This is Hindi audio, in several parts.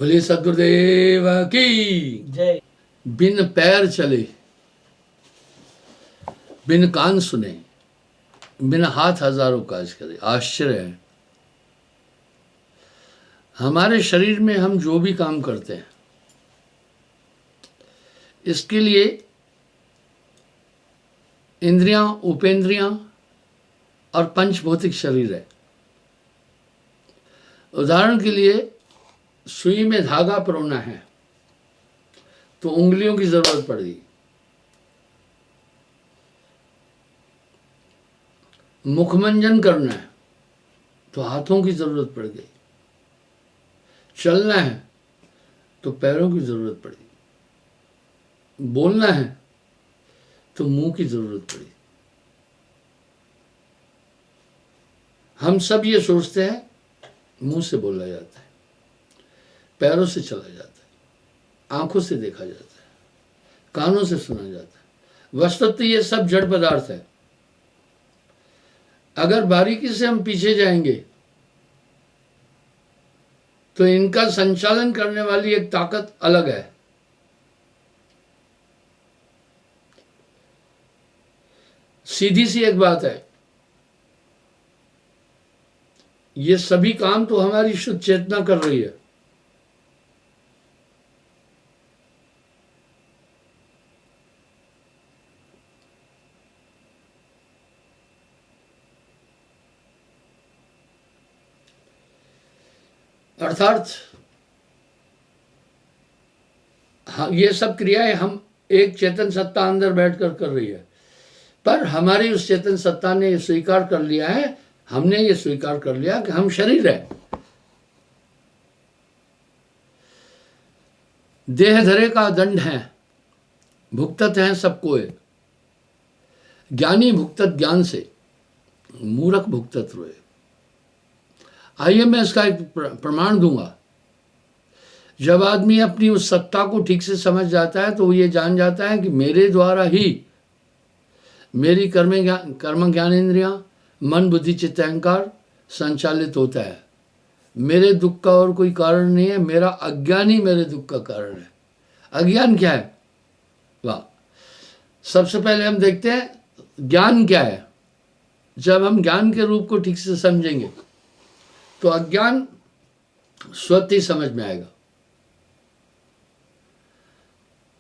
बोले सदगुरुदेव की जय। बिन पैर चले, बिन कान सुने, बिन हाथ हजारों काज करे। आश्चर्य है, हमारे शरीर में हम जो भी काम करते हैं इसके लिए इंद्रियां, उपेंद्रियां और पंचभौतिक शरीर है। उदाहरण के लिए सुई में धागा परोना है तो उंगलियों की जरूरत पड़ेगी, मुखमंजन करना है तो हाथों की जरूरत पड़ गई, चलना है तो पैरों की जरूरत पड़ी, बोलना है तो मुंह की जरूरत पड़ी। हम सब ये सोचते हैं मुंह से बोला जाता है, पैरों से चला जाता है, आंखों से देखा जाता है, कानों से सुना जाता है। वस्तुतः ये सब जड़ पदार्थ है। अगर बारीकी से हम पीछे जाएंगे तो इनका संचालन करने वाली एक ताकत अलग है। सीधी सी एक बात है, ये सभी काम तो हमारी शुद्ध चेतना कर रही है। अर्थात हाँ, ये सब क्रियाएं हम एक चेतन सत्ता अंदर बैठकर कर रही है, पर हमारी उस चेतन सत्ता ने ये स्वीकार कर लिया है, हमने ये स्वीकार कर लिया कि हम शरीर है। देह धरे का दंड है, भुगतत है सबको। ज्ञानी भुगतत ज्ञान से, मूर्ख भुगतत रोए। आइए मैं इसका एक प्रमाण दूंगा। जब आदमी अपनी उस सत्ता को ठीक से समझ जाता है तो वो ये जान जाता है कि मेरे द्वारा ही मेरी कर्म ज्ञानेंद्रियां, मन बुद्धि चित्त अहंकार संचालित होता है। मेरे दुख का और कोई कारण नहीं है, मेरा अज्ञान ही मेरे दुख का कारण है। अज्ञान क्या है? वाह, सबसे पहले हम देखते हैं ज्ञान क्या है। जब हम ज्ञान के रूप को ठीक से समझेंगे तो अज्ञान स्वतः ही समझ में आएगा।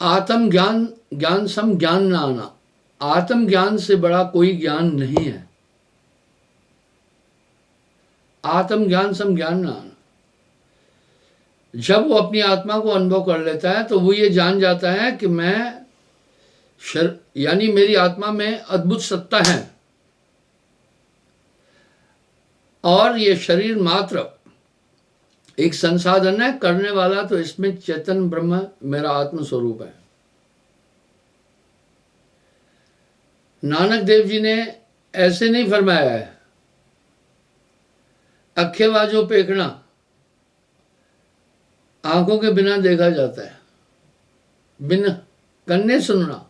आत्म ज्ञान, ज्ञान सम ज्ञान न आना। आत्म ज्ञान से बड़ा कोई ज्ञान नहीं है। आत्म ज्ञान सम ज्ञान न आना। जब वो अपनी आत्मा को अनुभव कर लेता है तो वो ये जान जाता है कि मैं यानी मेरी आत्मा में अद्भुत सत्ता है और ये शरीर मात्र एक संसाधन है, करने वाला तो इसमें चेतन ब्रह्म मेरा आत्म स्वरूप है। नानक देव जी ने ऐसे नहीं फरमाया है, अखे बाजो पेखना, आंखों के बिना देखा जाता है, बिन कन्ने सुनना,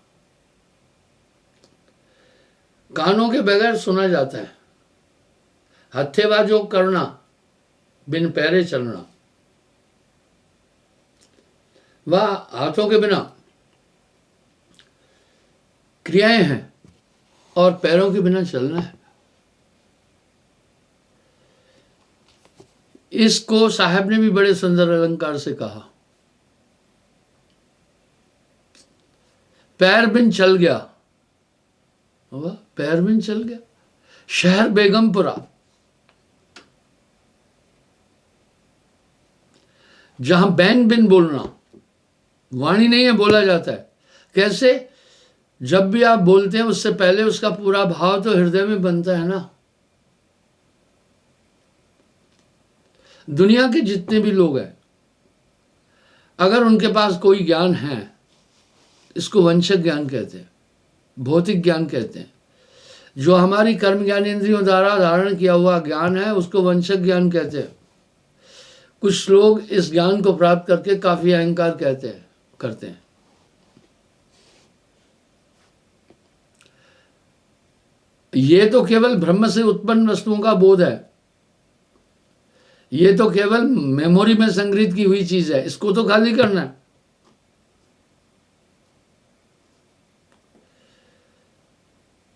कानों के बगैर सुना जाता है, हत्थे बाजो करना, बिन पैरे चलना। वह हाथों के बिना क्रियाएं हैं और पैरों के बिना चलना है। इसको साहब ने भी बड़े सुंदर अलंकार से कहा, पैर बिन चल गया। वाह, पैर बिन चल गया। शहर बेगमपुरा, जहां बैन बिन बोलना, वाणी नहीं है, बोला जाता है। कैसे? जब भी आप बोलते हैं उससे पहले उसका पूरा भाव तो हृदय में बनता है ना। दुनिया के जितने भी लोग हैं, अगर उनके पास कोई ज्ञान है, इसको वंशक ज्ञान कहते हैं, भौतिक ज्ञान कहते हैं। जो हमारी कर्म ज्ञानेंद्रियों द्वारा धारण किया हुआ ज्ञान है उसको वंशक ज्ञान कहते हैं। कुछ लोग इस ज्ञान को प्राप्त करके काफी अहंकार करते हैं। ये तो केवल ब्रह्म से उत्पन्न वस्तुओं का बोध है। ये तो केवल मेमोरी में संग्रहित की हुई चीज है, इसको तो खाली करना है।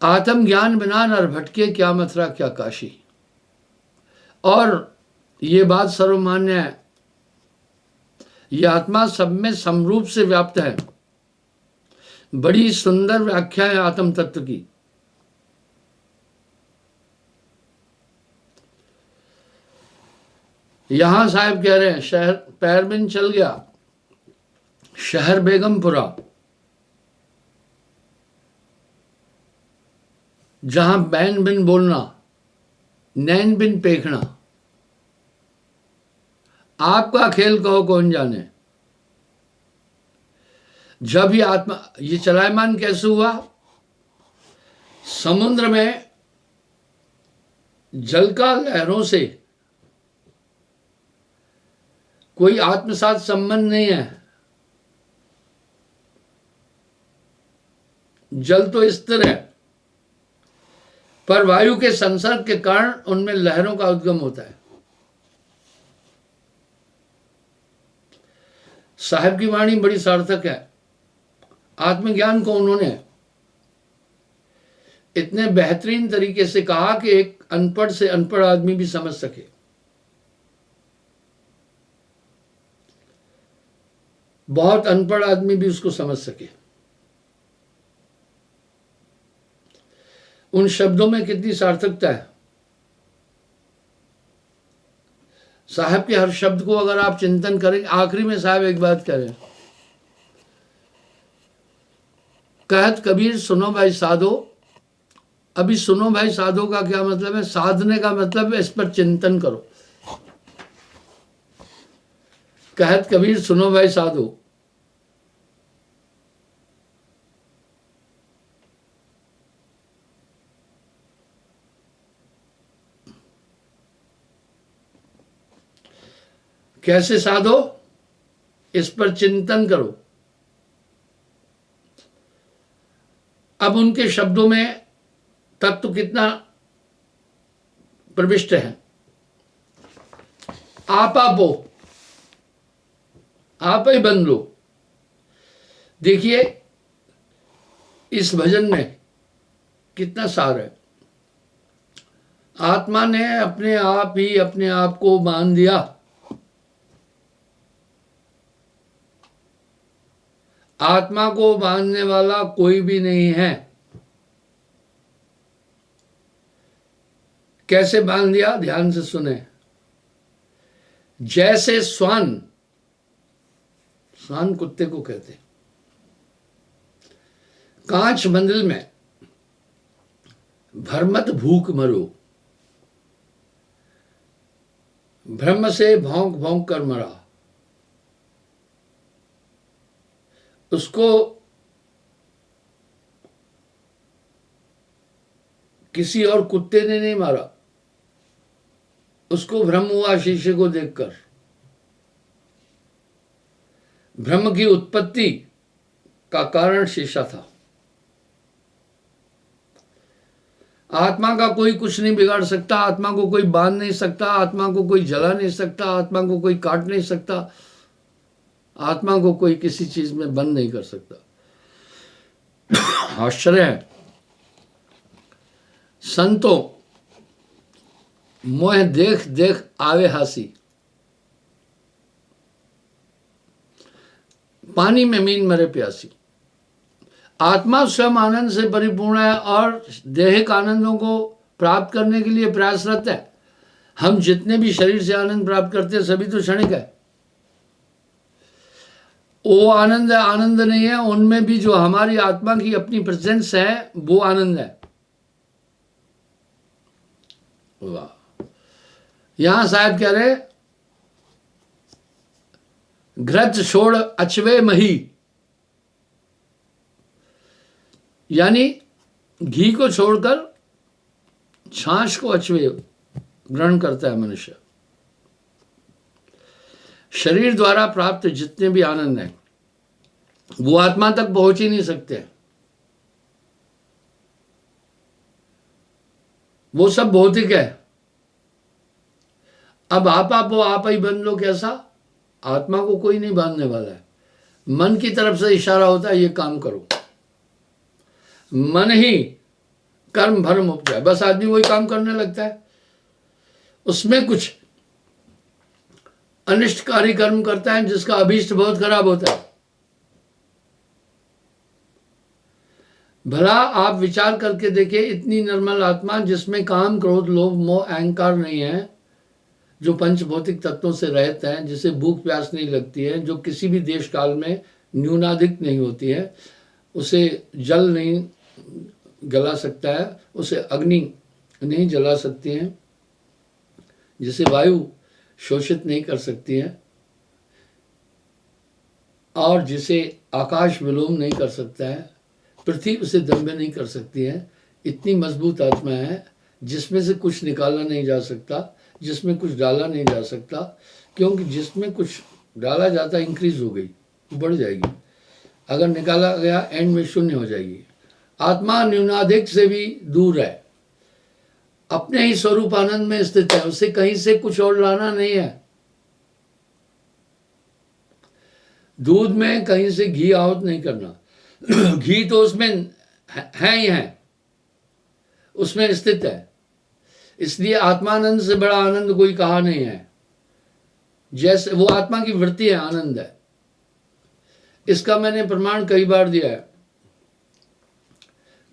आत्मज्ञान बिना नर भटके, क्या मथुरा क्या काशी। और ये बात सर्वमान्य है, ये आत्मा सब में समरूप से व्याप्त है। बड़ी सुंदर व्याख्या है आत्म तत्व की। यहां साहब कह रहे हैं, शहर पैरबिन चल गया, शहर बेगमपुरा, जहां बैन बिन बोलना, नैन बिन पेखना, आपका खेल कहो कौन जाने। जब ये आत्मा, ये चलायमान कैसे हुआ? समुद्र में जल का लहरों से कोई आत्मसात संबंध नहीं है। जल तो स्थिर है, पर वायु के संसर्ग के कारण उनमें लहरों का उद्गम होता है। साहब की वाणी बड़ी सार्थक है। आत्मज्ञान को उन्होंने इतने बेहतरीन तरीके से कहा कि एक अनपढ़ से अनपढ़ आदमी भी समझ सके। बहुत अनपढ़ आदमी भी उसको समझ सके। उन शब्दों में कितनी सार्थकता है। साहब के हर शब्द को अगर आप चिंतन करें। आखिरी में साहब एक बात करें, कहत कबीर सुनो भाई साधो। अभी सुनो भाई साधो का क्या मतलब है? साधने का मतलब है इस पर चिंतन करो। कहत कबीर सुनो भाई साधो। कैसे साधो? इस पर चिंतन करो। अब उनके शब्दों में तत्व कितना प्रविष्ट है। आपो, आप ही बन लो। देखिए इस भजन में कितना सार है। आत्मा ने अपने आप ही अपने आप को मान दिया। आत्मा को बांधने वाला कोई भी नहीं है। कैसे बांध दिया? ध्यान से सुने। जैसे श्वान, श्वान कुत्ते को कहते, कांच मंदिर में भरमत भूख मरो, ब्रह्म से भौंक भौंक कर मरा। उसको किसी और कुत्ते ने नहीं मारा, उसको भ्रम हुआ शीशे को देखकर। ब्रह्म की उत्पत्ति का कारण शीशा था। आत्मा का कोई कुछ नहीं बिगाड़ सकता, आत्मा को कोई बांध नहीं सकता, आत्मा को कोई जला नहीं सकता, आत्मा को कोई काट नहीं सकता, आत्मा को कोई किसी चीज में बंद नहीं कर सकता। आश्चर्य है। संतों मोह देख देख आवे हासी, पानी में मीन मरे प्यासी। आत्मा स्वयं आनंद से परिपूर्ण है और देहिक आनंदों को प्राप्त करने के लिए प्रयासरत है। हम जितने भी शरीर से आनंद प्राप्त करते हैं सभी तो क्षणिक है। वो आनंद है, आनंद नहीं है। उनमें भी जो हमारी आत्मा की अपनी प्रेजेंस है वो आनंद है। वाह। यहां साहब कह रहे घृत छोड़ अचवे मही, यानी घी को छोड़कर छाछ को अचवे ग्रहण करता है मनुष्य। शरीर द्वारा प्राप्त जितने भी आनंद हैं वो आत्मा तक पहुंच ही नहीं सकते। वो सब भौतिक है। अब आप वो आप ही बन लो। कैसा? आत्मा को कोई नहीं बांधने वाला है, मन की तरफ से इशारा होता है ये काम करो, मन ही कर्म भरम उपजाए, बस आदमी वही काम करने लगता है। उसमें कुछ अनिष्टकारी कर्म करता है जिसका अभीष्ट बहुत खराब होता है। भला आप विचार करके देखिए, इतनी निर्मल आत्मा जिसमें काम क्रोध लोभ मोह अहंकार नहीं है, जो पंच भौतिक तत्वों से रहित है, जिसे भूख प्यास नहीं लगती है, जो किसी भी देश काल में न्यूनाधिक नहीं होती है, उसे जल नहीं गला सकता है, उसे अग्नि नहीं जला सकती है, जिसे वायु शोषित नहीं कर सकती है, और जिसे आकाश विलोम नहीं कर सकता है, पृथ्वी उसे दम्भ नहीं कर सकती है। इतनी मजबूत आत्मा है जिसमें से कुछ निकाला नहीं जा सकता, जिसमें कुछ डाला नहीं जा सकता, क्योंकि जिसमें कुछ डाला जाता इंक्रीज हो गई, बढ़ जाएगी, अगर निकाला गया एंड में शून्य हो जाएगी। आत्मा न्यूनाधिक से भी दूर है, अपने ही स्वरूप आनंद में स्थित है, उसे कहीं से कुछ और लाना नहीं है। दूध में कहीं से घी आहूत नहीं करना घी तो उसमें है ही है, उसमें स्थित है। इसलिए आत्मानंद से बड़ा आनंद कोई कहा नहीं है। जैसे वो आत्मा की वृत्ति है, आनंद है। इसका मैंने प्रमाण कई बार दिया है।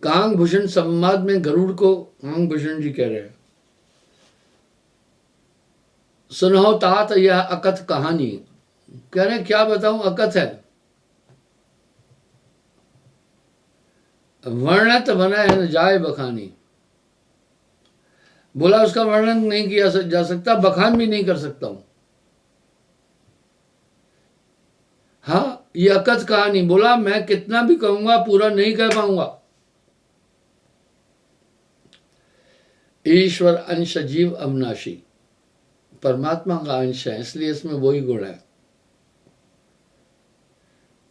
कांग भूषण संवाद में गरुड़ को कांग भूषण जी कह रहे हैं, सुनो तात यह अकथ कहानी। कह रहे क्या बताऊं, अकथ है, वर्णत बना है न जाए बखानी। बोला उसका वर्णन नहीं किया जा सकता, बखान भी नहीं कर सकता हूं। हाँ, ये अकथ कहानी, बोला मैं कितना भी कहूंगा पूरा नहीं कह पाऊंगा। ईश्वर अंश जीव अविनाशी, परमात्मा का अंश है, इसलिए इसमें वही गुण है।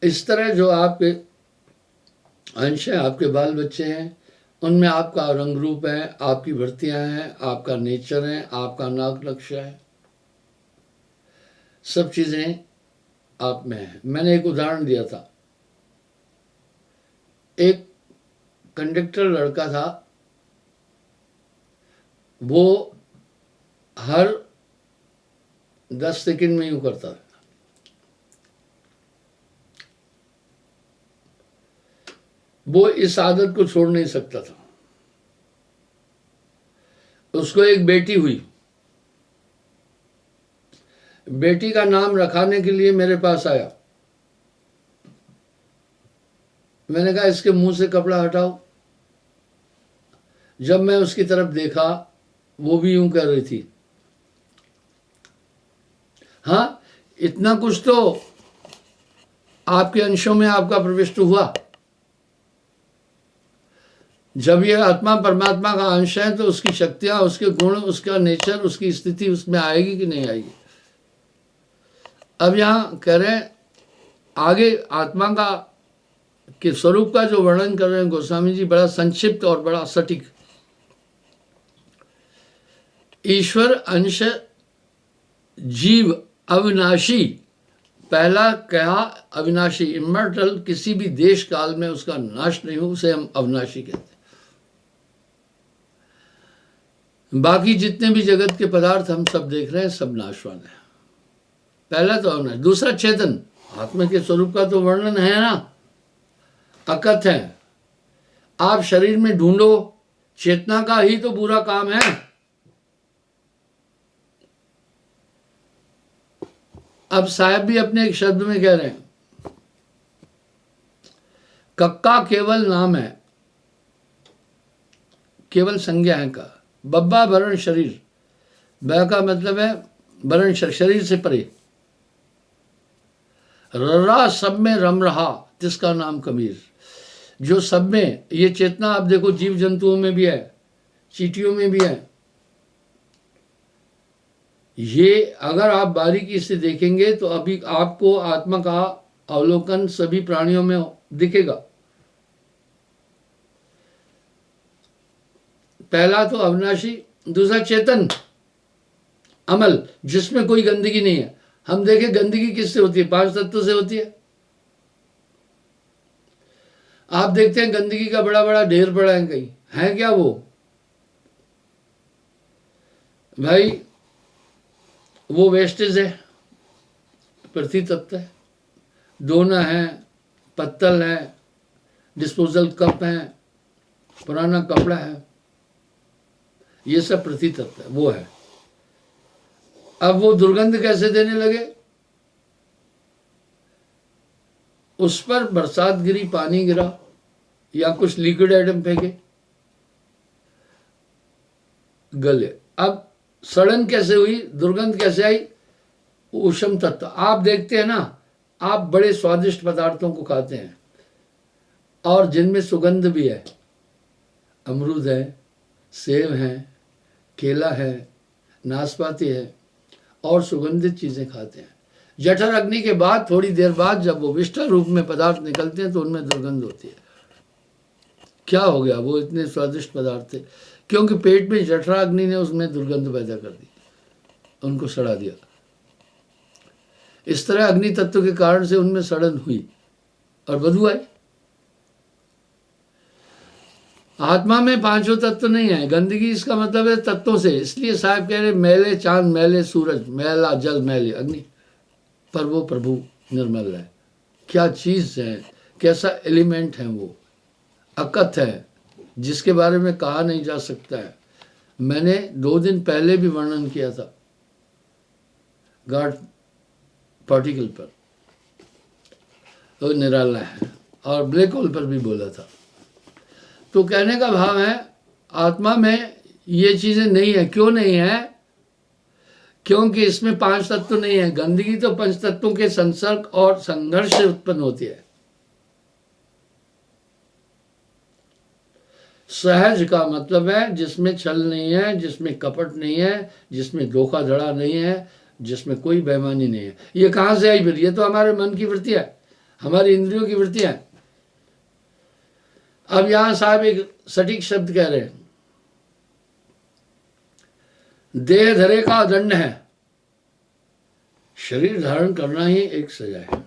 इस तरह जो आपके अंश है, आपके बाल बच्चे हैं, उनमें आपका रंग रूप है, आपकी वृत्तियां हैं, आपका नेचर है, आपका नाग लक्ष्य है, सब चीजें आप में है। मैंने एक उदाहरण दिया था, एक कंडक्टर लड़का था, वो हर 10 सेकंड में यूं करता था, वो इस आदत को छोड़ नहीं सकता था। उसको एक बेटी हुई, बेटी का नाम रखाने के लिए मेरे पास आया। मैंने कहा इसके मुंह से कपड़ा हटाओ। जब मैं उसकी तरफ देखा, वो भी यूं कर रही थी। हाँ, इतना कुछ तो आपके अंशों में आपका प्रविष्ट हुआ। जब ये आत्मा परमात्मा का अंश है तो उसकी शक्तियां, उसके गुण, उसका नेचर, उसकी स्थिति उसमें आएगी कि नहीं आएगी। अब यहां कह रहे हैं आगे आत्मा का के स्वरूप का जो वर्णन कर रहे हैं गोस्वामी जी, बड़ा संक्षिप्त और बड़ा सटीक। ईश्वर अंश जीव अविनाशी, पहला कहा अविनाशी, इमर्टल, किसी भी देश काल में उसका नाश नहीं हो, उसे हम अविनाशी कहते हैं। बाकी जितने भी जगत के पदार्थ हम सब देख रहे हैं सब नाशवान है। पहला तो अविनाश। दूसरा चेतन, आत्मा के स्वरूप का तो वर्णन है ना, अकथ है। आप शरीर में ढूंढो, चेतना का ही तो पूरा काम है। अब साहब भी अपने एक शब्द में कह रहे हैं, कक्का केवल नाम है, केवल संज्ञा है का। बब्बा वरण शरीर, ब का मतलब है वरण, शरीर से परे। ररा सब में रम रहा, जिसका नाम कबीर। जो सब में, ये चेतना आप देखो जीव जंतुओं में भी है, चींटियों में भी है। ये अगर आप बारीकी से देखेंगे तो अभी आपको आत्मा का अवलोकन सभी प्राणियों में दिखेगा। पहला तो अविनाशी, दूसरा चेतन, अमल जिसमें कोई गंदगी नहीं है। हम देखें गंदगी किससे होती है? 5 तत्वों से होती है। आप देखते हैं गंदगी का बड़ा बड़ा ढेर पड़ा है कहीं, है क्या वो? भाई वो वेस्टेज है, पृथ्वी तत्व है, दोना है, पत्तल है, डिस्पोजल कप है, पुराना कपड़ा है, ये सब पृथ्वी तत्व है, वो है। अब वो दुर्गंध कैसे देने लगे? उस पर बरसात गिरी, पानी गिरा या कुछ लिक्विड आइटम फेंके, गले। अब सड़न कैसे हुई, दुर्गंध कैसे आई? ऊष्म तत्व। आप देखते हैं ना, आप बड़े स्वादिष्ट पदार्थों को खाते हैं और जिनमें सुगंध भी है, अमरूद है, सेब है, केला है, नाशपाती है, और सुगंधित चीजें खाते हैं। जठर अग्नि के बाद थोड़ी देर बाद जब वो विष्ठा रूप में पदार्थ निकलते हैं तो उनमें दुर्गंध होती है। क्या हो गया? वो इतने स्वादिष्ट पदार्थ थे, क्योंकि पेट में जठराग्नि ने उसमें दुर्गंध पैदा कर दी, उनको सड़ा दिया। इस तरह अग्नि तत्व के कारण से उनमें सड़न हुई और बदबू आई। आत्मा में 5 तत्व नहीं है। गंदगी इसका मतलब है तत्वों से। इसलिए साहब कह रहे मैले चांद मैले सूरज, मैला जल मैले अग्नि, पर वो प्रभु निर्मल है। क्या चीज है, कैसा एलिमेंट है वो, अकथ है, जिसके बारे में कहा नहीं जा सकता है। मैंने 2 दिन पहले भी वर्णन किया था गॉड पार्टिकल पर, तो निराला है, और ब्लैक होल पर भी बोला था। तो कहने का भाव है आत्मा में ये चीजें नहीं है। क्यों नहीं है? क्योंकि इसमें 5 तत्व नहीं है। गंदगी तो 5 तत्वों के संसर्ग और संघर्ष से उत्पन्न होती है। सहज का मतलब है जिसमें छल नहीं है, जिसमें कपट नहीं है, जिसमें धोखाधड़ा नहीं है, जिसमें कोई बेईमानी नहीं है। ये कहां से आई फिर? ये तो हमारे मन की वृत्ति है, हमारी इंद्रियों की वृत्ति है। अब यहां साहब एक सटीक शब्द कह रहे हैं, देह धरे का दंड है। शरीर धारण करना ही एक सजा है।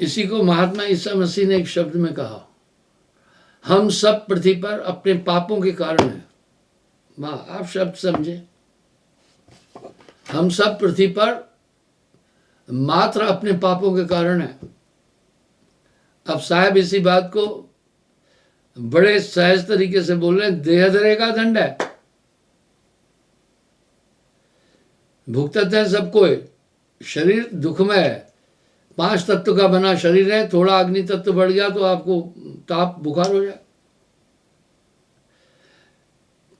इसी को महात्मा ईसा मसीह ने एक शब्द में कहा, हम सब पृथ्वी पर अपने पापों के कारण हैं। वाह, आप शब्द समझे। हम सब पृथ्वी पर मात्र अपने पापों के कारण हैं। अब साहब इसी बात को बड़े सहज तरीके से बोल रहे हैं, देह धरे का दंड है। भुगतते हैं सबको। शरीर दुखमय है, 5 तत्व का बना शरीर है। थोड़ा अग्नि तत्व बढ़ गया तो आपको ताप बुखार हो जाए,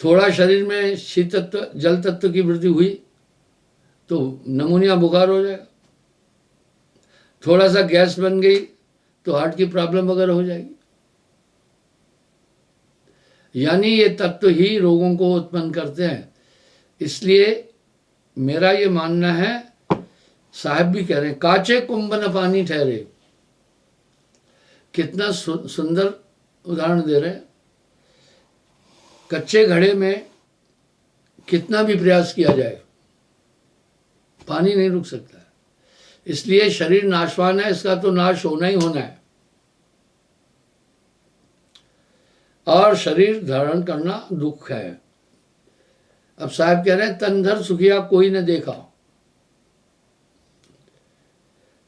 थोड़ा शरीर में शीत तत्व जल तत्व की वृद्धि हुई तो नमूनिया बुखार हो जाएगा, थोड़ा सा गैस बन गई तो हार्ट की प्रॉब्लम वगैरह हो जाएगी। यानी ये तत्व ही रोगों को उत्पन्न करते हैं। इसलिए मेरा ये मानना है, साहब भी कह रहे हैं, काचे कुंभ न पानी ठहरे। कितना सुंदर उदाहरण दे रहे हैं। कच्चे घड़े में कितना भी प्रयास किया जाए, पानी नहीं रुक सकता है। इसलिए शरीर नाशवान है, इसका तो नाश होना ही होना है, और शरीर धारण करना दुख है। अब साहब कह रहे हैं, तनधर सुखिया कोई न देखा,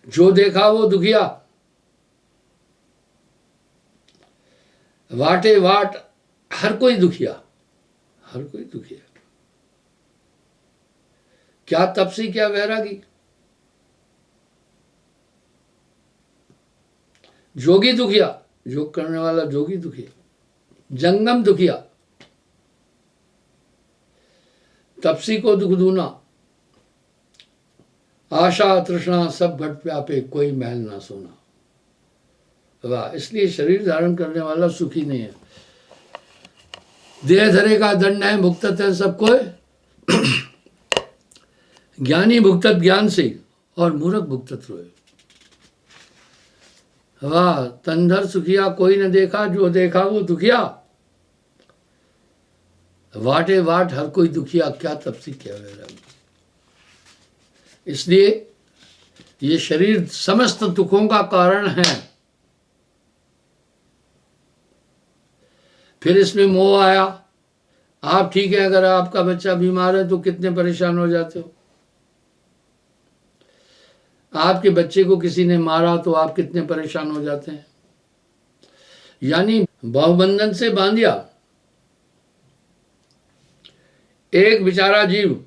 जो देखा वो दुखिया। वाटे वाट हर कोई दुखिया, हर कोई दुखिया। क्या तपसी, क्या वैरागी। जोगी दुखिया, योग करने वाला जोगी दुखिया, जंगम दुखिया। तपसी को दुख दूना, आशा तृष्णा सब घट व्यापे, कोई महल ना सोना। वाह, इसलिए शरीर धारण करने वाला सुखी नहीं है। देह धरे का दंड है, भुगतत है सबको। ज्ञानी भुगतत ज्ञान से और मूर्ख भुगतत रोए। वाह, तंधर सुखिया कोई न देखा, जो देखा वो दुखिया। वाटे वाट हर कोई दुखिया, क्या तपसी क्या मेरा। इसलिए ये शरीर समस्त दुखों का कारण है। फिर इसमें मोह आया। आप ठीक है, अगर आपका बच्चा बीमार है तो कितने परेशान हो जाते हो। आपके बच्चे को किसी ने मारा तो आप कितने परेशान हो जाते हैं। यानी बहुबंधन से बांधिया एक बेचारा जीव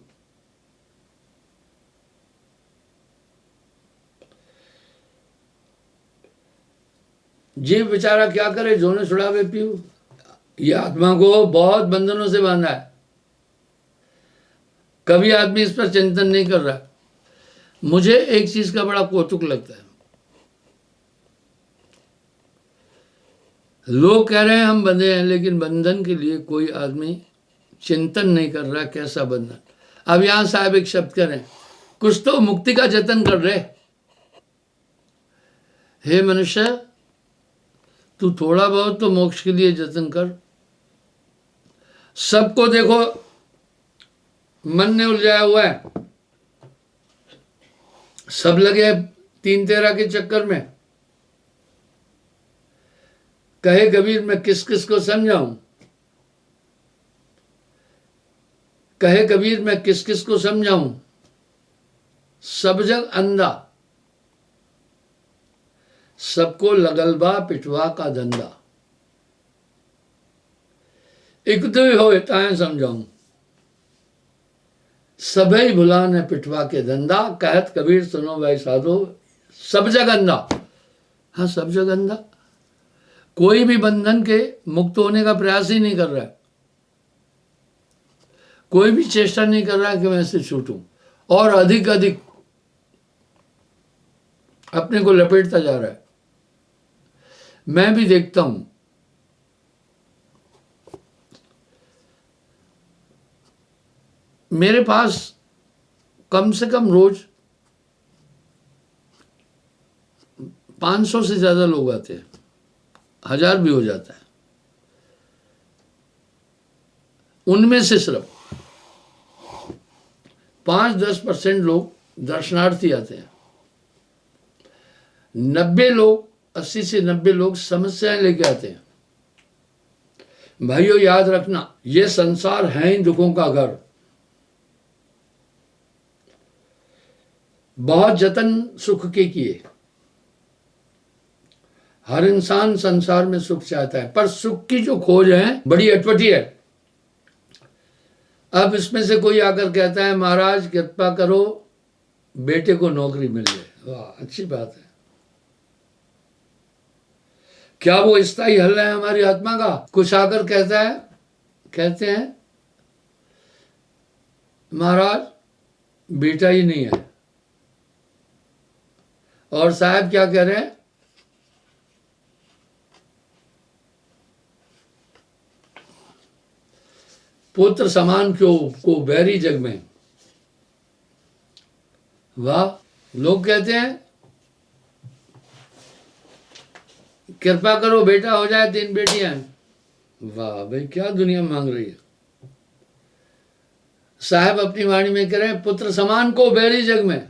बेचारा क्या करे, जोने छुड़ावे पीऊ। ये आत्मा को बहुत बंधनों से बांधा है। कभी आदमी इस पर चिंतन नहीं कर रहा। मुझे एक चीज का बड़ा कौतुक लगता है, लोग कह रहे हैं हम बंधे हैं, लेकिन बंधन के लिए कोई आदमी चिंतन नहीं कर रहा। कैसा बंधन। अब यहां साहब एक शब्द कह रहे हैं, कुछ तो मुक्ति का जतन कर रहे। हे मनुष्य, तू थोड़ा बहुत तो मोक्ष के लिए जतन कर। सबको देखो मन ने उलझाया हुआ है, सब लगे 3-13 के चक्कर में। कहे कबीर मैं किस किस को समझाऊं, कहे कबीर मैं किस किस को समझाऊं, सब जग अंधा, सबको लगलबा पिटवा का धंधा। एक तो ही हो ताए समझाऊं, सभी भुला ने पिटवा के धंधा। कहत कबीर सुनो भाई साधो, सब जग अंधा। हाँ, सब जग अंधा। कोई भी बंधन के मुक्त होने का प्रयास ही नहीं कर रहा है। कोई भी चेष्टा नहीं कर रहा है कि मैं इससे छूटूं, और अधिक अधिक अपने को लपेटता जा रहा है। मैं भी देखता हूं, मेरे पास कम से कम रोज 500 से ज्यादा लोग आते हैं, 1000 भी हो जाता है। उनमें से सिर्फ 5-10% लोग दर्शनार्थी आते हैं। 90 लोग, 80 से 90 लोग समस्याएं लेके आते हैं। भाइयों याद रखना, ये संसार है ही दुखों का घर। बहुत जतन सुख के किए, हर इंसान संसार में सुख चाहता है, पर सुख की जो खोज है बड़ी अटपटी है। अब इसमें से कोई आकर कहता है महाराज कृपा करो बेटे को नौकरी मिल जाए, वाह अच्छी बात है। क्या वो स्थायी हल है हमारी आत्मा का? कुछ आकर कहता है, कहते हैं महाराज बेटा ही नहीं है, और साहब क्या कह रहे हैं, पुत्र समान क्यों को बैरी जग में। वाह, लोग कहते हैं कृपा करो बेटा हो जाए, 3 बेटियां। वाह भाई, क्या दुनिया मांग रही है। साहब अपनी वाणी में कह रहे हैं पुत्र समान को बैरी जग में।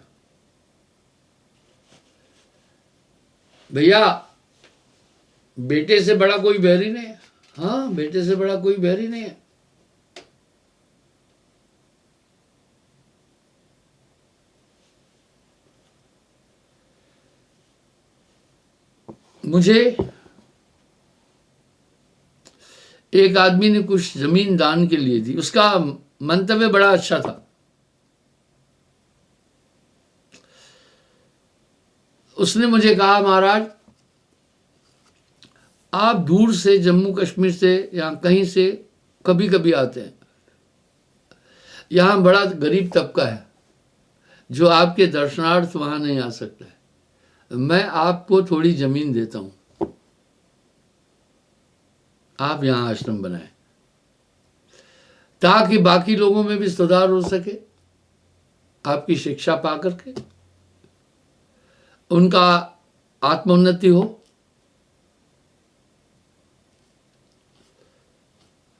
भैया बेटे से बड़ा कोई बैरी नहीं है। हाँ, बेटे से बड़ा कोई बैरी नहीं है। मुझे एक आदमी ने कुछ जमीन दान के लिए दी, उसका मंतव्य बड़ा अच्छा था। उसने मुझे कहा महाराज आप दूर से जम्मू कश्मीर से या कहीं से कभी कभी आते हैं, यहां बड़ा गरीब तबका है जो आपके दर्शनार्थ वहां नहीं आ सकता है, मैं आपको थोड़ी जमीन देता हूं, आप यहां आश्रम बनाएं ताकि बाकी लोगों में भी सुधार हो सके, आपकी शिक्षा पा करके उनका आत्मोन्नति हो।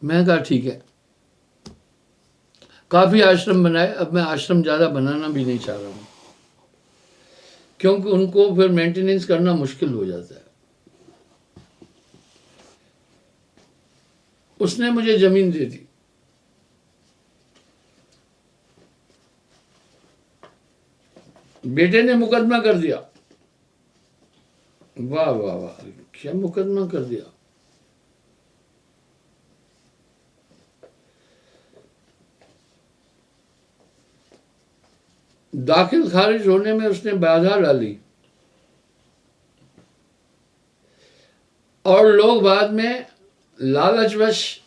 मैं कहा ठीक है। काफ़ी आश्रम बनाए। अब मैं आश्रम ज़्यादा बनाना भी नहीं चाह रहा हूँ, क्योंकि उनको फिर मेंटेनेंस करना मुश्किल हो जाता है। उसने मुझे ज़मीन दे दी, बेटे ने मुकदमा कर दिया। वाह वाह वाह, क्या मुकदमा कर दिया। दाखिल खारिज होने में उसने बाधा डाली, और लोग बाद में लालचवश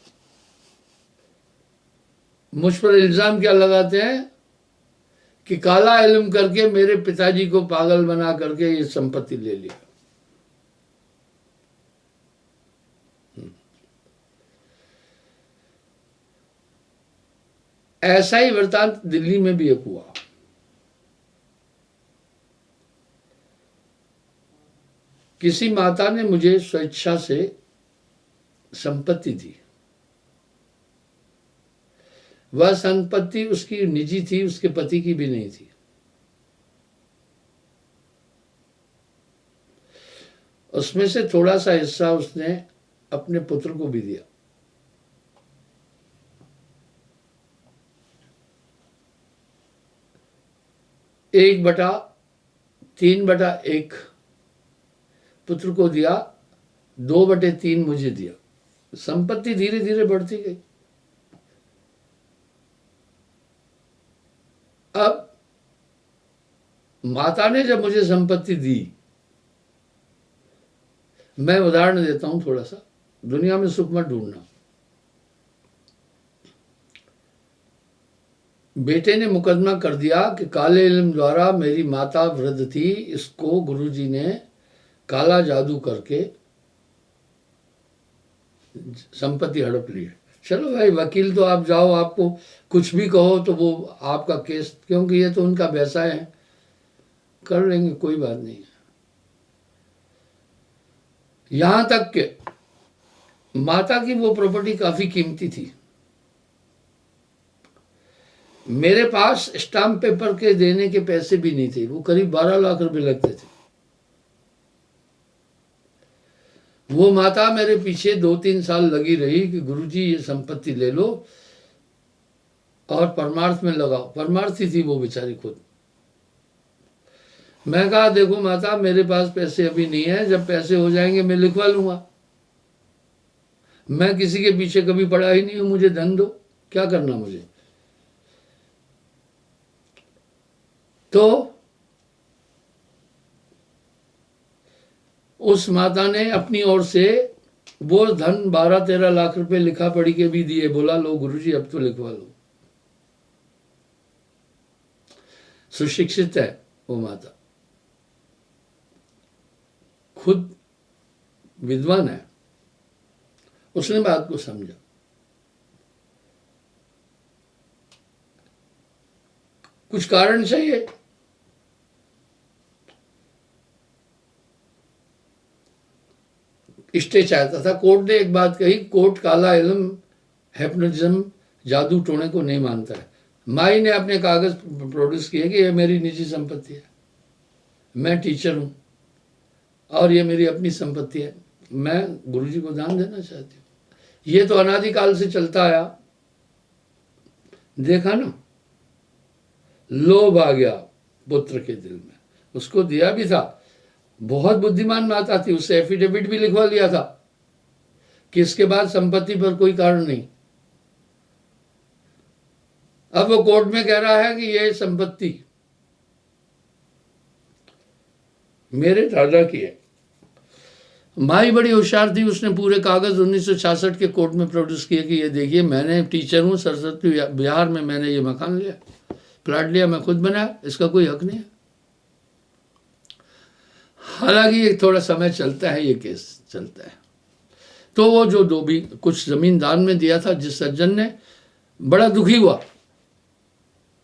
मुझ पर इल्ज़ाम क्या लगाते हैं कि काला इल्म करके मेरे पिताजी को पागल बना करके ये संपत्ति ले लिया। ऐसा ही वृतांत दिल्ली में भी एक हुआ। किसी माता ने मुझे स्वेच्छा से संपत्ति दी। वह संपत्ति उसकी निजी थी, उसके पति की भी नहीं थी। उसमें से थोड़ा सा हिस्सा उसने अपने पुत्र को भी दिया। एक बटा 3/1 पुत्र को दिया, 2/3 मुझे दिया। संपत्ति धीरे धीरे बढ़ती गई। अब माता ने जब मुझे संपत्ति दी, मैं उदाहरण देता हूं थोड़ा सा, दुनिया में सुख मत ढूंढना। बेटे ने मुकदमा कर दिया कि काले इल्म द्वारा मेरी माता वृद्ध थी, इसको गुरुजी ने काला जादू करके संपत्ति हड़प ली है। चलो भाई, वकील तो आप जाओ, आपको कुछ भी कहो तो वो आपका केस, क्योंकि ये तो उनका व्यवसाय है, कर लेंगे, कोई बात नहीं है। यहां तक कि माता की वो प्रॉपर्टी काफी कीमती थी। मेरे पास स्टाम्प पेपर के देने के पैसे भी नहीं थे। वो करीब 12 लाख रुपए लगते थे। वो माता मेरे पीछे 2-3 साल लगी रही कि गुरुजी ये संपत्ति ले लो और परमार्थ में लगाओ। परमार्थी थी वो बेचारी खुद। मैं कहा, देखो माता, मेरे पास पैसे अभी नहीं है, जब पैसे हो जाएंगे मैं लिखवा लूंगा। मैं किसी के पीछे कभी पड़ा ही नहीं हूं, मुझे धन दो, क्या करना मुझे। तो उस माता ने अपनी ओर से वो धन 12-13 लाख रुपए लिखा पढ़ी के भी दिए। बोला, लो गुरुजी अब तो लिखवा लो। सुशिक्षित है वो माता, खुद विद्वान है। उसने बात को समझा। कुछ कारण चाहिए, स्टे चाहता था। कोर्ट ने एक बात कही, कोर्ट काला इल्म, हिप्नोटिज्म, जादू टोने को नहीं मानता है। माई ने अपने कागज प्रोड्यूस किए कि ये मेरी निजी संपत्ति है, मैं टीचर हूं और ये मेरी अपनी संपत्ति है, मैं गुरुजी को दान देना चाहती हूँ। ये तो अनादिकाल से चलता आया। देखा ना, लोभ आ गया पुत्र के दिल में, उसको दिया भी था। बहुत बुद्धिमान माता थी, उससे एफिडेविट भी लिखवा लिया था कि इसके बाद संपत्ति पर कोई कारण नहीं। अब वो कोर्ट में कह रहा है कि ये संपत्ति मेरे दादा की है। माई बड़ी होशियार थी, उसने पूरे कागज 1966 के कोर्ट में प्रोड्यूस किए कि ये देखिए, मैंने टीचर हूं, सरस्वती बिहार में मैंने ये मकान लिया, प्लाट लिया, मैं खुद बनाया, इसका कोई हक नहीं है। हालांकि ये थोड़ा समय चलता है, ये केस चलता है। तो वो जो भी कुछ जमीन दान में दिया था जिस सज्जन ने, बड़ा दुखी हुआ।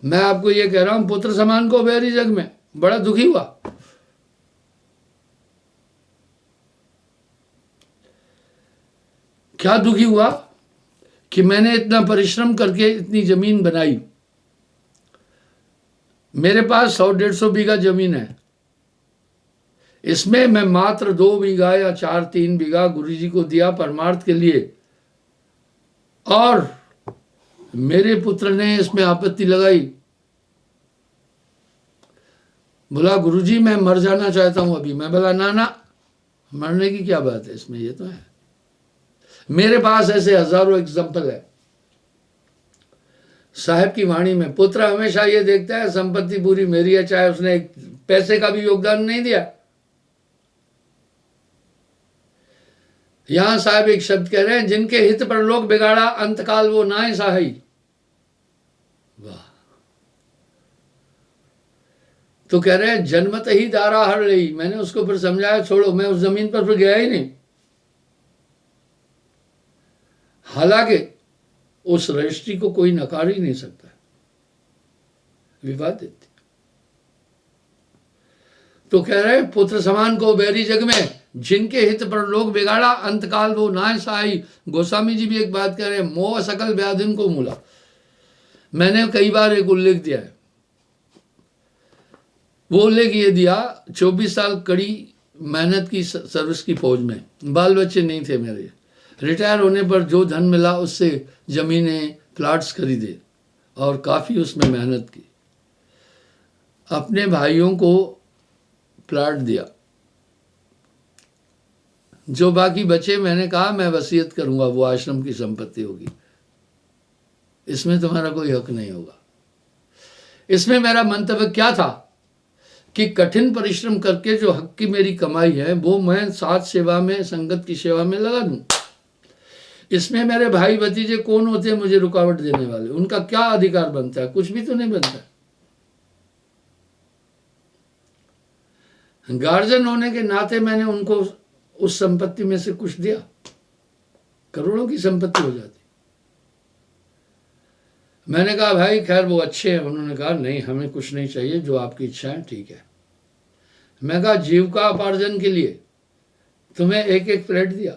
मैं आपको ये कह रहा हूं, पुत्र समान को बैरी जग में, बड़ा दुखी हुआ। क्या दुखी हुआ कि मैंने इतना परिश्रम करके इतनी जमीन बनाई, मेरे पास 100-150 बीघा जमीन है, इसमें मैं मात्र 2 बीघा या 4-3 बीघा गुरुजी को दिया परमार्थ के लिए, और मेरे पुत्र ने इसमें आपत्ति लगाई, बोला गुरुजी मैं मर जाना चाहता हूं अभी। मैं बोला ना ना, मरने की क्या बात है इसमें, ये तो है। मेरे पास ऐसे हजारों एग्जाम्पल है साहब की वाणी में। पुत्र हमेशा ये देखता है संपत्ति पूरी मेरी है, चाहे उसने एक पैसे का भी योगदान नहीं दिया। यहां साहब एक शब्द कह रहे हैं, जिनके हित पर लोग बिगाड़ा अंतकाल वो नाय सहाई। वाह। तो कह रहे हैं जन्मत ही दारा हर रही। मैंने उसको फिर समझाया, छोड़ो, मैं उस जमीन पर फिर गया ही नहीं। हालांकि उस रजिस्ट्री को कोई नकार ही नहीं सकता, विवादित। तो कह रहे हैं पुत्र समान को बैरी जग में, जिनके हित पर लोग बिगाड़ा अंतकाल वो नाय सहाई। गोस्वामी जी भी एक बात कह रहे हैं, मोह सकल व्याधिन को मूला। मैंने कई बार एक उल्लेख दिया है, वो उल्लेख ये दिया, 24 साल कड़ी मेहनत की सर्विस की फौज में, बाल बच्चे नहीं थे मेरे। रिटायर होने पर जो धन मिला उससे जमीनें प्लाट्स खरीदे और काफ़ी उसमें मेहनत की। अपने भाइयों को प्लाट दिया, जो बाकी बचे मैंने कहा मैं वसीयत करूंगा, वो आश्रम की संपत्ति होगी, इसमें तुम्हारा कोई हक नहीं होगा। इसमें मेरा मंतव्य क्या था कि कठिन परिश्रम करके जो हक की मेरी कमाई है वो मैं साथ सेवा में, संगत की सेवा में लगा दूं। इसमें मेरे भाई भतीजे कौन होते हैं मुझे रुकावट देने वाले? उनका क्या अधिकार बनता है? कुछ भी तो नहीं बनता। गार्जियन होने के नाते मैंने उनको उस संपत्ति में से कुछ दिया, करोड़ों की संपत्ति हो जाती। मैंने कहा भाई खैर वो अच्छे हैं। उन्होंने कहा नहीं, हमें कुछ नहीं चाहिए, जो आपकी इच्छा है ठीक है। मैं कहा जीविका उपार्जन के लिए तुम्हें एक एक फ्लैट दिया,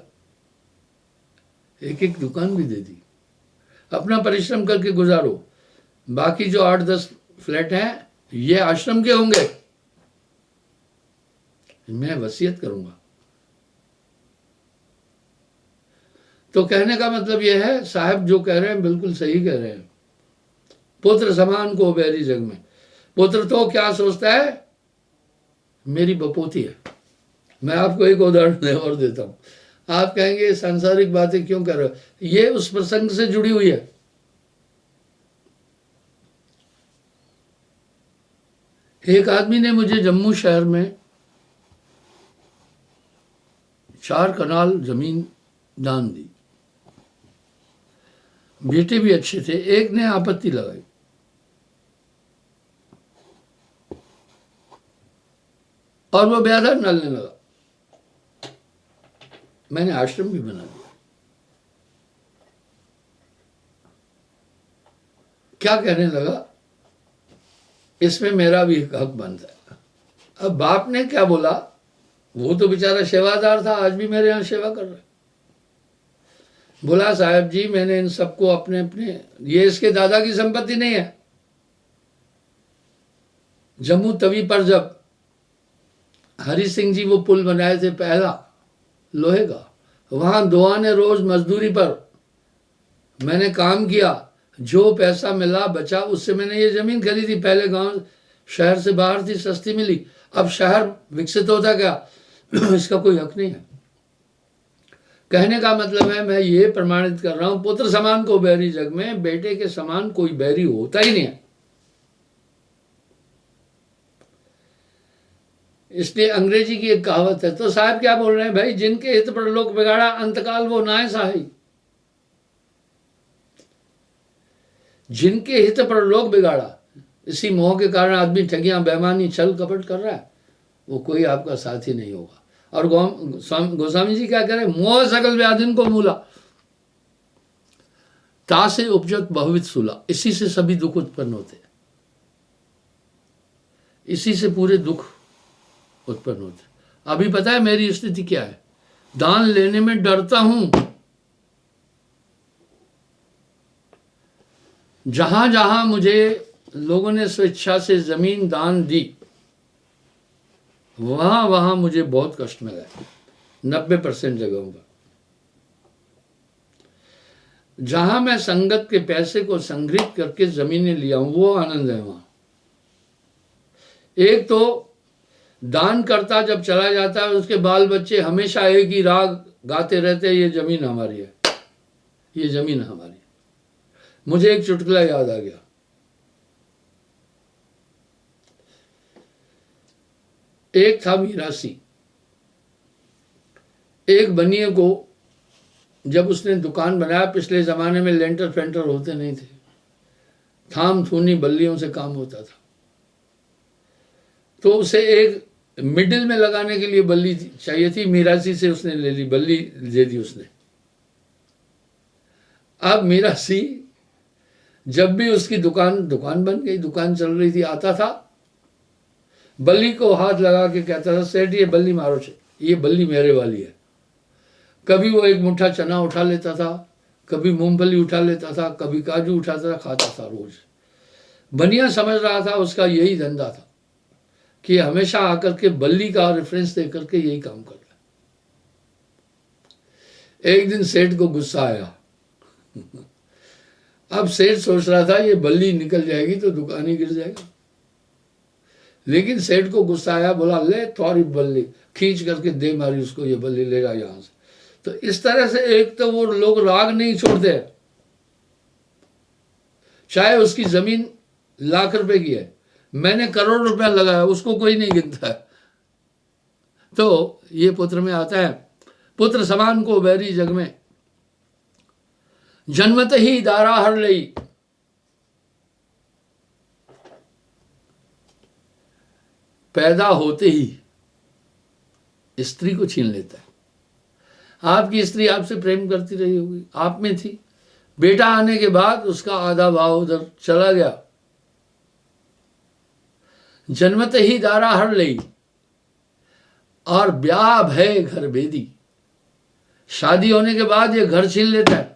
एक एक दुकान भी दे दी, अपना परिश्रम करके गुजारो। बाकी जो 8-10 फ्लैट हैं ये आश्रम के होंगे, मैं वसीयत करूंगा। तो कहने का मतलब यह है, साहब जो कह रहे हैं बिल्कुल सही कह रहे हैं। पुत्र समान को बैरी जग में। पुत्र तो क्या सोचता है, मेरी बपोती है। मैं आपको एक उदाहरण और देता हूं। आप कहेंगे सांसारिक बातें क्यों कर रहे हो, ये उस प्रसंग से जुड़ी हुई है। एक आदमी ने मुझे जम्मू शहर में 4 कनाल जमीन दान दी। बेटे भी अच्छे थे, एक ने आपत्ति लगाई। और वो ब्याह डालने लगा। मैंने आश्रम भी बना दिया। क्या कहने लगा, इसमें मेरा भी हक बनता है। अब बाप ने क्या बोला, वो तो बेचारा सेवादार था, आज भी मेरे यहाँ सेवा कर रहा है। बोला साहब जी मैंने इन सबको अपने अपने, ये इसके दादा की संपत्ति नहीं है। जम्मू तवी पर जब हरि सिंह जी वो पुल बनाए थे पहला लोहे का, वहां 2 आने रोज मजदूरी पर मैंने काम किया। जो पैसा मिला बचा उससे मैंने ये जमीन खरीदी। पहले गांव शहर से बाहर थी, सस्ती मिली। अब शहर विकसित होता गया, इसका कोई हक नहीं है। कहने का मतलब है मैं ये प्रमाणित कर रहा हूं, पुत्र समान को बैरी जग में, बेटे के समान कोई बैरी होता ही नहीं है। इसलिए अंग्रेजी की एक कहावत है। तो साहब क्या बोल रहे हैं भाई, जिनके हित पर लोग बिगाड़ा अंतकाल वो नाय सहाई। जिनके हित पर लोग बिगाड़ा, इसी मोह के कारण आदमी ठगियां बेईमानी छल कपट कर रहा है, वो कोई आपका साथी नहीं होगा। और गोस्वामी जी क्या कह रहे हैं, मोह सकल व्याधिन को मूला, ता से उपजत बहुविध सूला। इसी से सभी दुख उत्पन्न होते हैं, इसी से पूरे दुख उत्पन्न होते। अभी पता है मेरी स्थिति क्या है, दान लेने में डरता हूं। जहां जहां मुझे लोगों ने स्वेच्छा से जमीन दान दी, वहां वहां मुझे बहुत कष्ट मिला, 90% जगहों पर। जहां मैं संगत के पैसे को संग्रहित करके जमीनें लिया हूं, वो आनंद है वहां। एक तो दान करता जब चला जाता है, उसके बाल बच्चे हमेशा एक ही राग गाते रहते हैं, ये जमीन हमारी है, ये जमीन हमारी है। मुझे एक चुटकुला याद आ गया। एक था मीरासी, एक बनिए को जब उसने दुकान बनाया, पिछले जमाने में लेंटर फेंटर होते नहीं थे, थाम थूनी बल्लियों से काम होता था, तो उसे एक मिडिल में लगाने के लिए बल्ली चाहिए थी, मीरासी से उसने ले ली, बल्ली दे दी उसने। अब मीरासी जब भी उसकी दुकान बन गई, दुकान चल रही थी, आता था, बल्ली को हाथ लगा के कहता था, सेठ ये बल्ली मारो, ये बल्ली मेरे वाली है। कभी वो एक मुट्ठा चना उठा लेता था, कभी मूंगफली उठा लेता था, कभी काजू उठाता था, खाता था रोज। बनिया समझ रहा था उसका यही धंधा था कि हमेशा आकर के बल्ली का रेफरेंस दे करके यही काम करता। एक दिन सेठ को गुस्सा आया। अब सेठ सोच रहा था ये बल्ली निकल जाएगी तो दुकान ही गिर जाएगा, लेकिन सेठ को गुस्सा आया, बोला ले थोड़ी बल्ली, खींच करके दे मारी उसको, ये बल्ली ले जा यहां से। तो इस तरह से एक तो वो लोग राग नहीं छोड़ते, चाहे उसकी जमीन लाख रुपए की है, मैंने करोड़ रुपया लगाया, उसको कोई नहीं गिनता है। तो ये पुत्र में आता है, पुत्र समान को बैरी जग में, जन्मत ही दारा हर लई, पैदा होते ही स्त्री को छीन लेता है। आपकी स्त्री आपसे प्रेम करती रही होगी, आप में थी, बेटा आने के बाद उसका आधा भाव उधर चला गया। जन्मत ही दारा हर लई, और ब्याह भय घर बेदी, शादी होने के बाद ये घर छीन लेता है।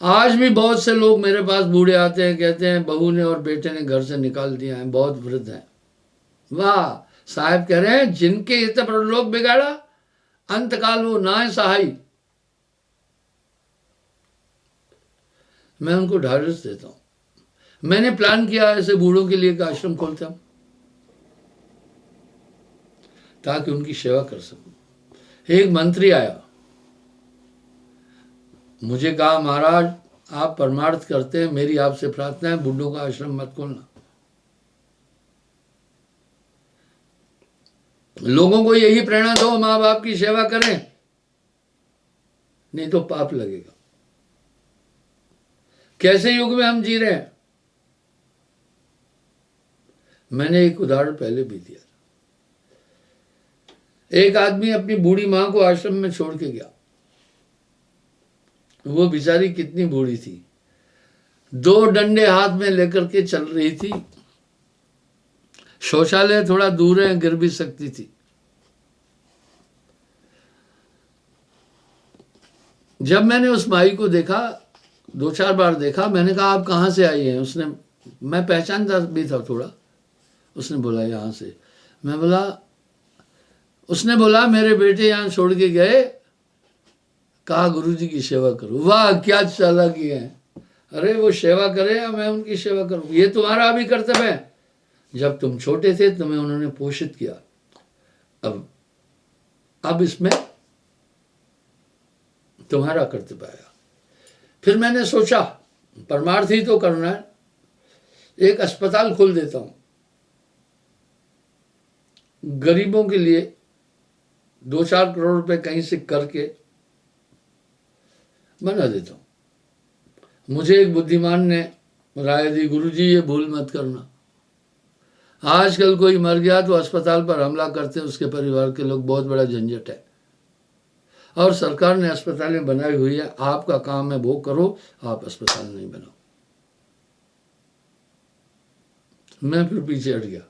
आज भी बहुत से लोग मेरे पास बूढ़े आते हैं, कहते हैं बहू ने और बेटे ने घर से निकाल दिया है, बहुत वृद्ध हैं। वाह, साहब कह रहे हैं जिनके हित पर लोग बिगाड़ा, अंतकाल वो ना सहाय। मैं उनको ढाढ़स देता हूं। मैंने प्लान किया ऐसे बूढ़ों के लिए एक आश्रम खोलता हूं ताकि उनकी सेवा कर सकूं। एक मंत्री आया, मुझे कहा महाराज आप परमार्थ करते हैं, मेरी आपसे प्रार्थना है बूढ़ों का आश्रम मत खोलना। लोगों को यही प्रेरणा दो, माँ बाप की सेवा करें, नहीं तो पाप लगेगा। कैसे युग में हम जी रहे हैं, मैंने एक उदाहरण पहले भी दिया। एक आदमी अपनी बूढ़ी मां को आश्रम में छोड़ के गया। वो बेचारी कितनी बूढ़ी थी, 2 डंडे हाथ में लेकर के चल रही थी, शौचालय थोड़ा दूर है, गिर भी सकती थी। जब मैंने उस माई को देखा, 2-4 बार देखा, मैंने कहा आप कहाँ से आई हैं? उसने, मैं पहचानता भी था थोड़ा, उसने बोला यहाँ से। मैं बोला, उसने बोला मेरे बेटे यहाँ छोड़ के गए, कहा गुरुजी की सेवा करो। वाह क्या चालाकी है, अरे वो सेवा करे या मैं उनकी सेवा करूं, ये तुम्हारा भी कर्तव्य है। जब तुम छोटे थे तुम्हें उन्होंने पोषित किया, अब इसमें तुम्हारा कर्तव्य आया। फिर मैंने सोचा परमार्थ ही तो करना है, एक अस्पताल खोल देता हूं, गरीबों के लिए 2-4 करोड़ रुपए कहीं से करके बना देता हूं। मुझे एक बुद्धिमान ने राय दी, गुरुजी ये भूल मत करना, आजकल कोई मर गया तो अस्पताल पर हमला करते हैं उसके परिवार के लोग, बहुत बड़ा झंझट है, और सरकार ने अस्पतालें बनाई हुई है, आपका काम है वो करो, आप अस्पताल नहीं बनाओ। मैं फिर पीछे हट गया,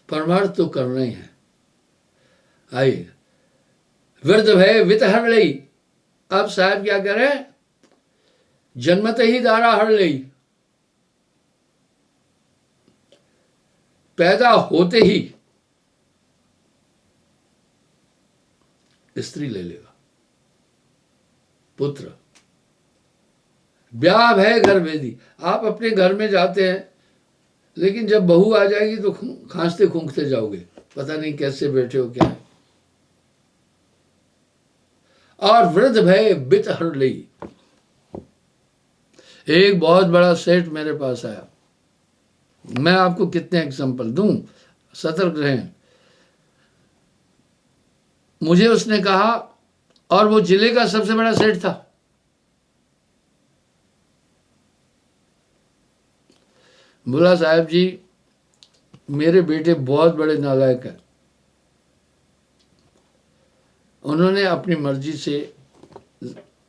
परमार्थ तो करना ही है। आइए, वृद्ध भय वित हर लई। अब साहब क्या करें, जन्मते ही दारा हर लई, पैदा होते ही स्त्री ले लेगा, पुत्र। ब्याह है घर भेदी। आप अपने घर में जाते हैं, लेकिन जब बहू आ जाएगी तो खांसते खूंखते जाओगे, पता नहीं कैसे बैठे हो क्या है। और वृद्ध भय बित हर लई। एक बहुत बड़ा सेठ मेरे पास आया, मैं आपको कितने एग्जांपल दूं, सतर्क रहें। मुझे उसने कहा, और वो जिले का सबसे बड़ा सेठ था, बोला साहब जी मेरे बेटे बहुत बड़े नालायक हैं, उन्होंने अपनी मर्जी से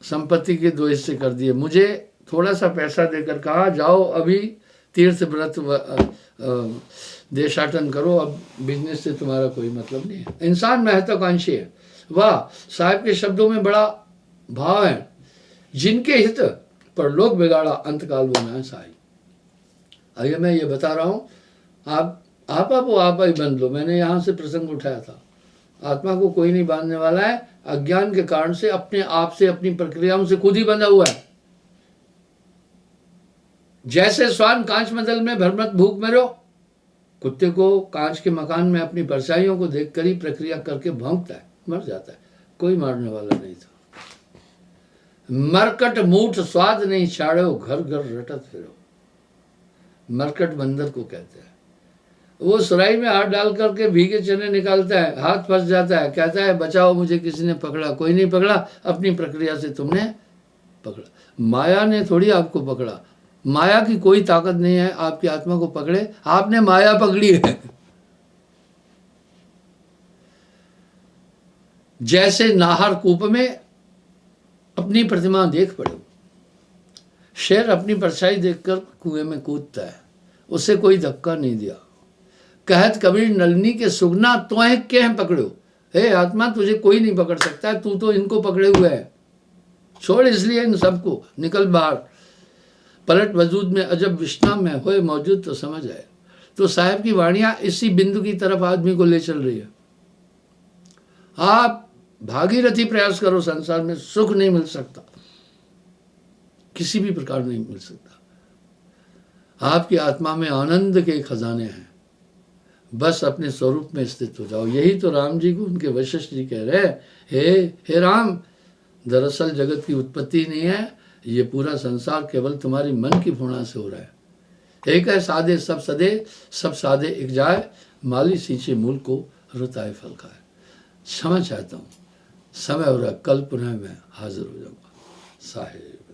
संपत्ति के 2 हिस्से कर दिए। मुझे थोड़ा सा पैसा देकर कहा जाओ अभी तीर्थ व्रत देशाटन करो, अब बिजनेस से तुम्हारा कोई मतलब नहीं है। इंसान महत्वाकांक्षी है। वाह, साहब के शब्दों में बड़ा भाव है। जिनके हित पर लोग बिगाड़ा अंतकाल वो मैं साई। आइए मैं ये बता रहा हूँ, आप ही बन लो। मैंने यहाँ से प्रसंग उठाया था, आत्मा को कोई नहीं बांधने वाला है। अज्ञान के कारण से अपने आप से, अपनी प्रक्रियाओं से खुद ही बंधा हुआ है। जैसे श्वान कांच मंडल में भरमत भूख में रहो, कुत्ते को कांच के मकान में अपनी परछाइयों को देखकर ही प्रक्रिया करके भौंकता है, मर जाता है। कोई मारने वाला नहीं था। मरकट मूठ स्वाद नहीं छाड़ो, घर घर रटत फिरो। मरकट बंदर को कहते हैं। वो सुराही में हाथ डाल करके भीगे चने निकालता है, हाथ फंस जाता है, कहता है बचाओ मुझे, किसी ने पकड़ा। कोई नहीं पकड़ा, अपनी प्रक्रिया से तुमने पकड़ा। माया ने थोड़ी आपको पकड़ा। माया की कोई ताकत नहीं है आपकी आत्मा को पकड़े, आपने माया पकड़ी है। जैसे नाहर कूप में अपनी प्रतिमा देख पड़े, शेर अपनी परछाई देखकर कुएं में कूदता है, उसे कोई धक्का नहीं दिया। कहत कबीर नलनी के सुगना तोहे के पकड़ो। हे आत्मा, तुझे कोई नहीं पकड़ सकता है, तू तो इनको पकड़े हुए है। छोड़ इसलिए इन सबको, निकल बाहर। पलट वजूद में अजब विश्राम में होए मौजूद तो समझ आए। तो साहब की वाणियां इसी बिंदु की तरफ आदमी को ले चल रही है। आप भागीरथी प्रयास करो, संसार में सुख नहीं मिल सकता, किसी भी प्रकार नहीं मिल सकता। आपकी आत्मा में आनंद के खजाने हैं, बस अपने स्वरूप में स्थित हो जाओ। यही तो राम जी को उनके वशिष्ठ जी कह रहे हैं, हे राम, दरअसल जगत की उत्पत्ति नहीं है, ये पूरा संसार केवल तुम्हारी मन की फुणा से हो रहा है। एक है सादे सब सदे, सब सादे एक जाए, माली सींचे मूल को रुताए फल खाए। क्षमा चाहता हूँ, समय हो रहा, कल पुनः मैं हाजिर हो जाऊंगा। साहिब।